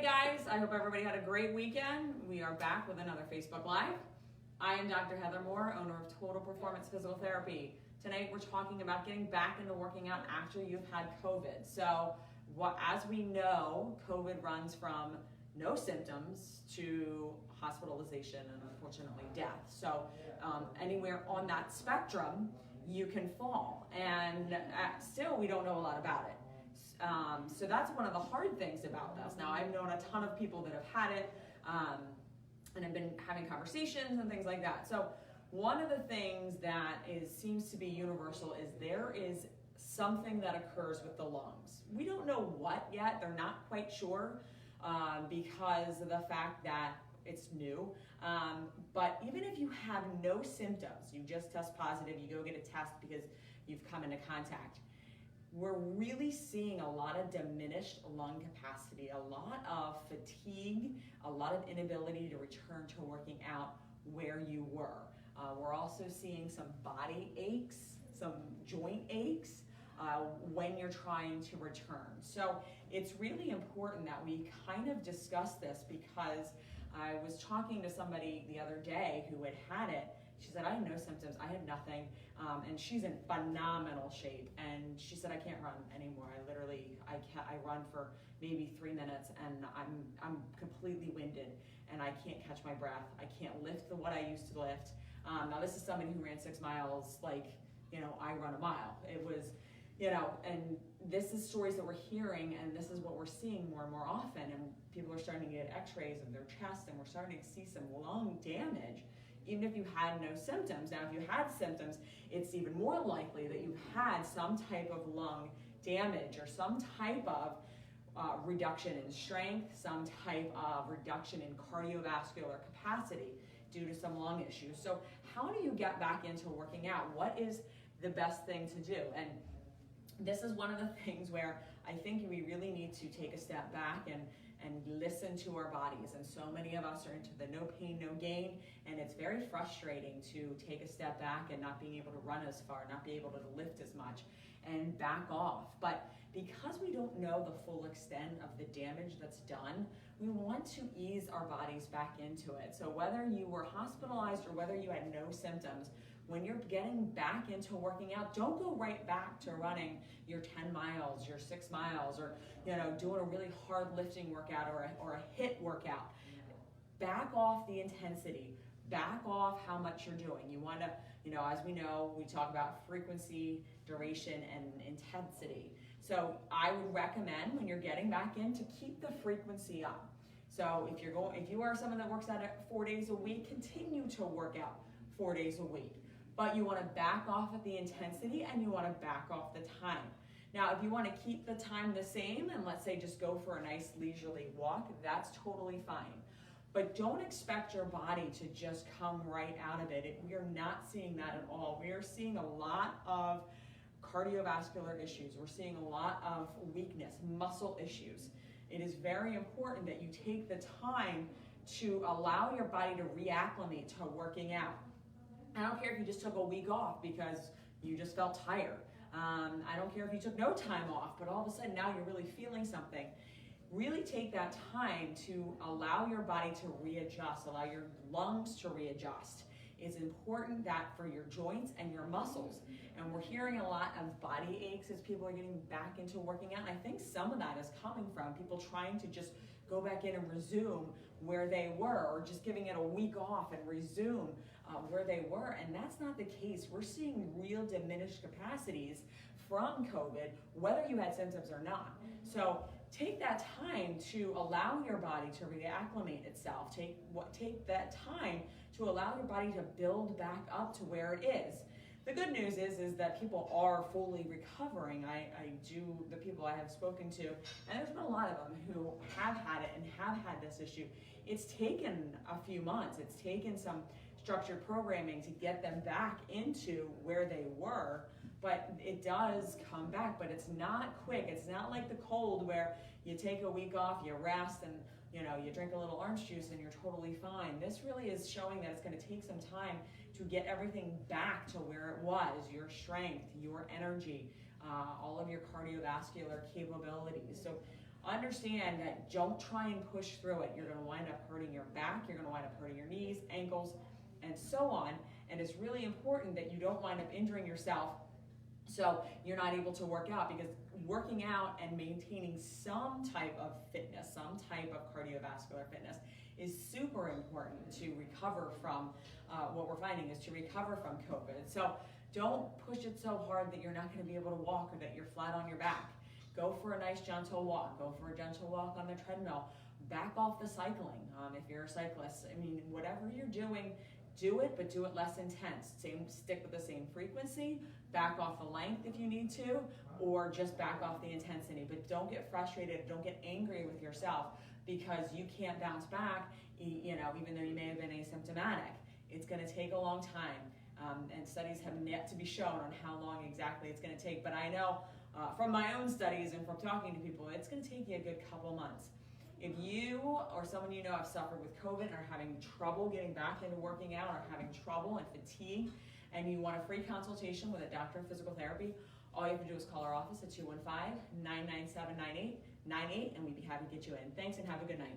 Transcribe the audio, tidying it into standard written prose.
Hey guys, I hope everybody had a great weekend. We are back with another Facebook Live. I am Dr. Heather Moore, owner of Total Performance Physical Therapy. Tonight we're talking about getting back into working out after you've had COVID. So as we know, COVID runs from no symptoms to hospitalization and unfortunately death. So anywhere on that spectrum, you can fall. And still we don't know a lot about it. So that's one of the hard things about this. Now, I've known a ton of people that have had it and have been having conversations and things like that. So one of the things that seems to be universal is there is something that occurs with the lungs. We don't know what yet. They're not quite sure because of the fact that it's new. But even if you have no symptoms, you just test positive, you go get a test because you've come into contact, we're really seeing a lot of diminished lung capacity, a lot of fatigue, a lot of inability to return to working out where you were. We're also seeing some body aches, some joint aches when you're trying to return. So it's really important that we kind of discuss this, because I was talking to somebody the other day who had it. She said, I had no symptoms, I had nothing, and she's in phenomenal shape. And she said, I can't run anymore. I run for maybe 3 minutes and I'm completely winded and I can't catch my breath. I can't lift what I used to lift. Now this is somebody who ran 6 miles like, I run a mile. It was, and this is stories that we're hearing, and this is what we're seeing more and more often. And people are starting to get x-rays of their chest, and we're starting to see some lung damage, even if you had no symptoms. Now, if you had symptoms, it's even more likely that you had some type of lung damage or some type of reduction in strength, some type of reduction in cardiovascular capacity due to some lung issues. So how do you get back into working out? What is the best thing to do? And this is one of the things where I think we really need to take a step back and listen to our bodies. And so many of us are into the no pain, no gain, and it's very frustrating to take a step back and not being able to run as far, not be able to lift as much, and back off. But because we don't know the full extent of the damage that's done, we want to ease our bodies back into it. So whether you were hospitalized or whether you had no symptoms, when you're getting back into working out, don't go right back to running your 10 miles, your 6 miles, or doing a really hard lifting workout or a HIIT workout. Back off the intensity. Back off how much you're doing. You want to, as we know, we talk about frequency, duration, and intensity. So I would recommend, when you're getting back in, to keep the frequency up. So if you are someone that works out 4 days a week, continue to work out 4 days a week. But you want to back off at the intensity, and you want to back off the time. Now, if you want to keep the time the same, and let's say just go for a nice leisurely walk, that's totally fine. But don't expect your body to just come right out of it. We are not seeing that at all. We are seeing a lot of cardiovascular issues. We're seeing a lot of weakness, muscle issues. It is very important that you take the time to allow your body to reacclimate to working out. I don't care if you just took a week off because you just felt tired. I don't care if you took no time off, but all of a sudden now you're really feeling something. Really take that time to allow your body to readjust, allow your lungs to readjust. It's important that for your joints and your muscles. And we're hearing a lot of body aches as people are getting back into working out. And I think some of that is coming from people trying to just go back in and resume where they were, or just giving it a week off and resume where they were. And that's not the case. We're seeing real diminished capacities from COVID, whether you had symptoms or not. So take that time to allow your body to reacclimate itself. Take that time to allow your body to build back up to where it is. The good news is that people are fully recovering. The people I have spoken to, and there's been a lot of them who have had it and have had this issue. It's taken a few months. It's taken some structured programming to get them back into where they were, but it does come back, but it's not quick. It's not like the cold where you take a week off, you rest, and you drink a little orange juice and you're totally fine. This really is showing that it's going to take some time to get everything back to where it was, your strength, your energy, all of your cardiovascular capabilities. So understand that don't try and push through it. You're going to wind up hurting your back, you're going to wind up hurting your knees, ankles, and so on. And it's really important that you don't wind up injuring yourself so you're not able to work out, because working out and maintaining some type of fitness, some type of cardiovascular fitness is super important to recover from what we're finding is to recover from COVID. So don't push it so hard that you're not going to be able to walk or that you're flat on your back. Go for a nice gentle walk. Go for a gentle walk on the treadmill. Back off the cycling if you're a cyclist. I mean, whatever you're doing, do it, but do it less intense. Stick with the same frequency. Back off the length if you need to, or just back off the intensity. But don't get frustrated. Don't get angry with yourself because you can't bounce back, even though you may have been asymptomatic. It's going to take a long time, and studies have yet to be shown on how long exactly it's going to take. But I know from my own studies and from talking to people, it's going to take you a good couple months. If you or someone you know have suffered with COVID and are having trouble getting back into working out, or having trouble and fatigue, and you want a free consultation with a doctor of physical therapy, all you have to do is call our office at 215-997-9898, and we'd be happy to get you in. Thanks and have a good night.